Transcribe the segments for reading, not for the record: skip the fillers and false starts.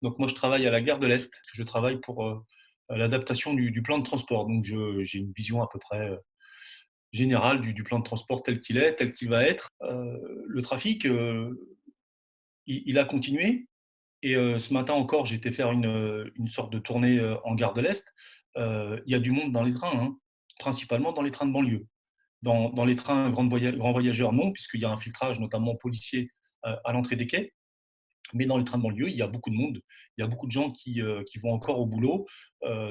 Donc moi, je travaille à la gare de l'Est. Je travaille pour l'adaptation du plan de transport. Donc j'ai une vision à peu près générale du plan de transport tel qu'il est, tel qu'il va être. Le trafic, il a continué. Et ce matin encore, j'ai été faire une sorte de tournée en gare de l'Est. Il y a du monde dans les trains, hein, principalement dans les trains de banlieue. Dans les trains grands voyageurs, non, puisqu'il y a un filtrage, notamment policier, à l'entrée des quais. Mais dans les trains de banlieue, il y a beaucoup de monde. Il y a beaucoup de gens qui vont encore au boulot.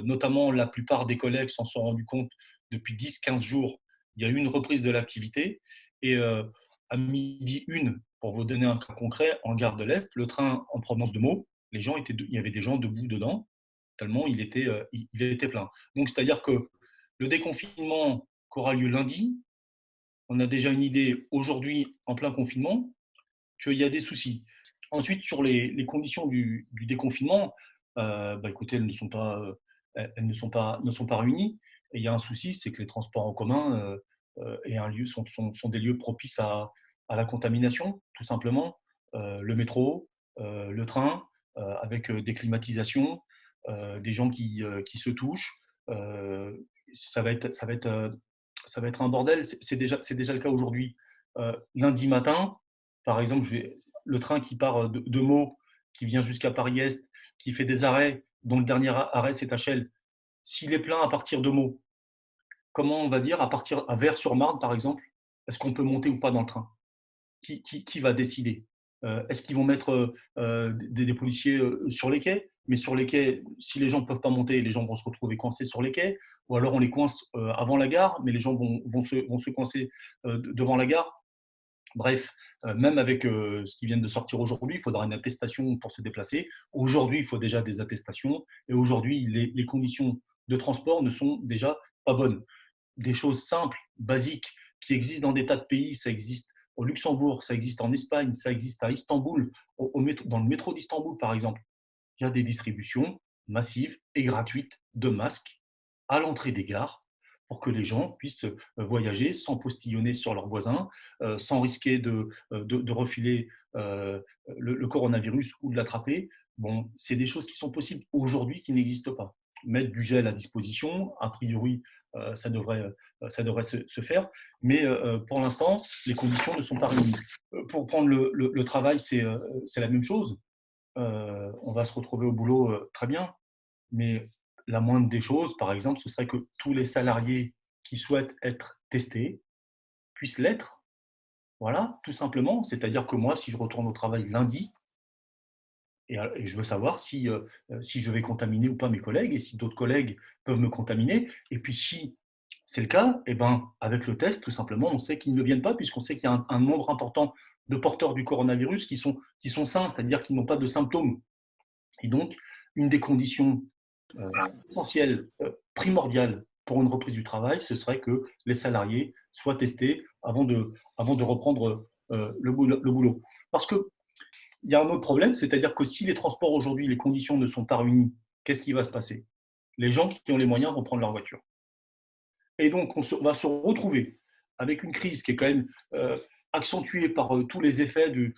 Notamment, la plupart des collègues s'en sont rendus compte depuis 10-15 jours. Il y a eu une reprise de l'activité. Et à midi une, pour vous donner un cas concret, en gare de l'Est, le train en provenance de Meaux, il y avait des gens debout dedans, tellement il était plein. Donc, c'est-à-dire que le déconfinement qui aura lieu lundi, on a déjà une idée aujourd'hui, en plein confinement, qu'il y a des soucis. Ensuite, sur les conditions du déconfinement, écoutez, elles ne sont pas réunies. Et il y a un souci, c'est que les transports en commun sont des lieux propices à la contamination, tout simplement. Le métro, le train, avec des climatisations, des gens qui se touchent. Euh, ça va être un bordel. C'est déjà le cas aujourd'hui. Lundi matin, par exemple, le train qui part de Meaux, qui vient jusqu'à Paris-Est, qui fait des arrêts, dont le dernier arrêt c'est à Chelles, s'il est plein à partir de Meaux, comment on va dire, à partir à Vers-sur-Marne par exemple, est-ce qu'on peut monter ou pas dans le train? Qui va décider? Est-ce qu'ils vont mettre des policiers sur les quais? Mais sur les quais, si les gens ne peuvent pas monter, les gens vont se retrouver coincés sur les quais, ou alors on les coince avant la gare, mais les gens vont se coincer devant la gare. Bref, même avec ce qui vient de sortir aujourd'hui, il faudra une attestation pour se déplacer. Aujourd'hui, il faut déjà des attestations. Et aujourd'hui, les conditions de transport ne sont déjà pas bonnes. Des choses simples, basiques, qui existent dans des tas de pays, ça existe au Luxembourg, ça existe en Espagne, ça existe à Istanbul, dans le métro d'Istanbul par exemple. Il y a des distributions massives et gratuites de masques à l'entrée des gares pour que les gens puissent voyager sans postillonner sur leurs voisins, sans risquer de refiler le coronavirus ou de l'attraper. Bon, c'est des choses qui sont possibles aujourd'hui qui n'existent pas. Mettre du gel à disposition, a priori, ça devrait se faire, mais pour l'instant, les conditions ne sont pas réunies. Pour prendre le travail, c'est la même chose. On va se retrouver au boulot très bien, mais la moindre des choses, par exemple, ce serait que tous les salariés qui souhaitent être testés puissent l'être. Voilà, tout simplement. C'est-à-dire que moi, si je retourne au travail lundi, et je veux savoir si je vais contaminer ou pas mes collègues, et si d'autres collègues peuvent me contaminer. Et puis si c'est le cas, eh ben, avec le test, tout simplement, on sait qu'ils ne viennent pas, puisqu'on sait qu'il y a un nombre important de porteurs du coronavirus qui sont sains, c'est-à-dire qui n'ont pas de symptômes. Et donc, une des conditions essentielles, primordiales pour une reprise du travail, ce serait que les salariés soient testés avant de reprendre le boulot. Parce qu'il y a un autre problème, c'est-à-dire que si les transports aujourd'hui, les conditions ne sont pas réunies, qu'est-ce qui va se passer? Les gens qui ont les moyens vont prendre leur voiture. Et donc, on va se retrouver avec une crise qui est quand même accentuée par tous les effets du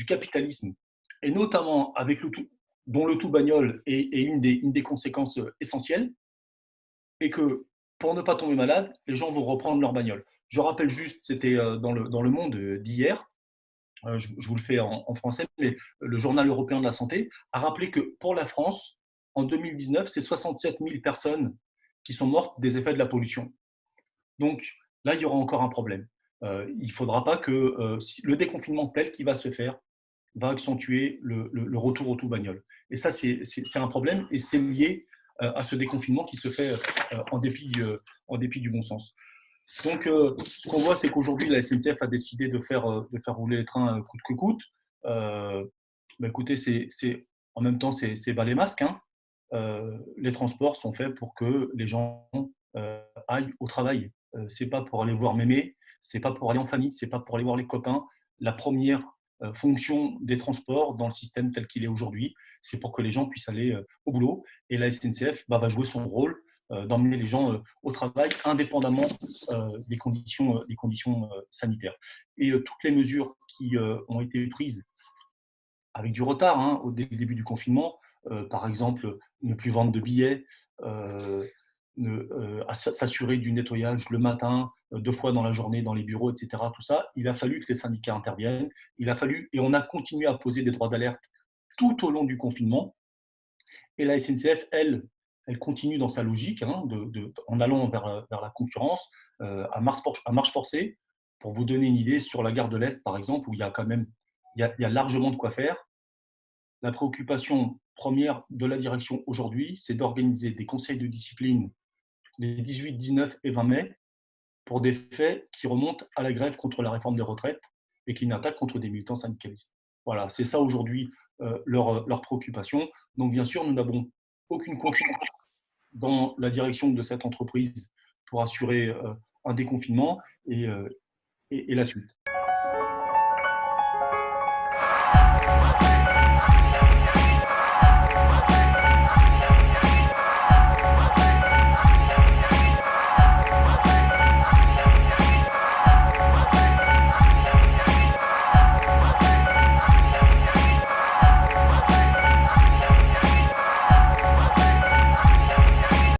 capitalisme, et notamment avec dont le tout bagnole est une des conséquences essentielles, et que pour ne pas tomber malade, les gens vont reprendre leur bagnole. Je rappelle juste, c'était dans le Monde d'hier, je vous le fais en français, mais le Journal européen de la santé a rappelé que pour la France, en 2019, c'est 67 000 personnes qui sont mortes des effets de la pollution. Donc là, il y aura encore un problème. Il ne faudra pas que le déconfinement tel qu'il va se faire va accentuer le retour au tout bagnole. Et ça, c'est un problème, et c'est lié à ce déconfinement qui se fait en dépit du bon sens. Donc, ce qu'on voit, c'est qu'aujourd'hui, la SNCF a décidé de faire rouler les trains coûte que coûte. Écoutez, en même temps, c'est bas les masques, hein. Les transports sont faits pour que les gens aillent au travail. C'est pas pour aller voir mémé, c'est pas pour aller en famille, c'est pas pour aller voir les copains. La première fonction des transports dans le système tel qu'il est aujourd'hui, c'est pour que les gens puissent aller au boulot. Et la SNCF va jouer son rôle d'emmener les gens au travail indépendamment des conditions sanitaires. Et toutes les mesures qui ont été prises avec du retard, hein, dès le début du confinement. Par exemple, ne plus vendre de billets, heu, s'assurer du nettoyage le matin, 2 fois dans la journée dans les bureaux, et cetera, tout ça. Il a fallu que les syndicats interviennent. Il a fallu et on a continué à poser des droits d'alerte tout au long du confinement. Et la SNCF, elle continue dans sa logique, hein, en allant vers la concurrence, à marche forcée. Pour vous donner une idée, sur la gare de l'Est, par exemple, où il y a quand même il y a largement de quoi faire. La préoccupation première de la direction aujourd'hui, c'est d'organiser des conseils de discipline les 18, 19 et 20 mai pour des faits qui remontent à la grève contre la réforme des retraites et qui est une attaque contre des militants syndicalistes. Voilà, c'est ça aujourd'hui leur préoccupation. Donc bien sûr, nous n'avons aucune confiance dans la direction de cette entreprise pour assurer un déconfinement et la suite.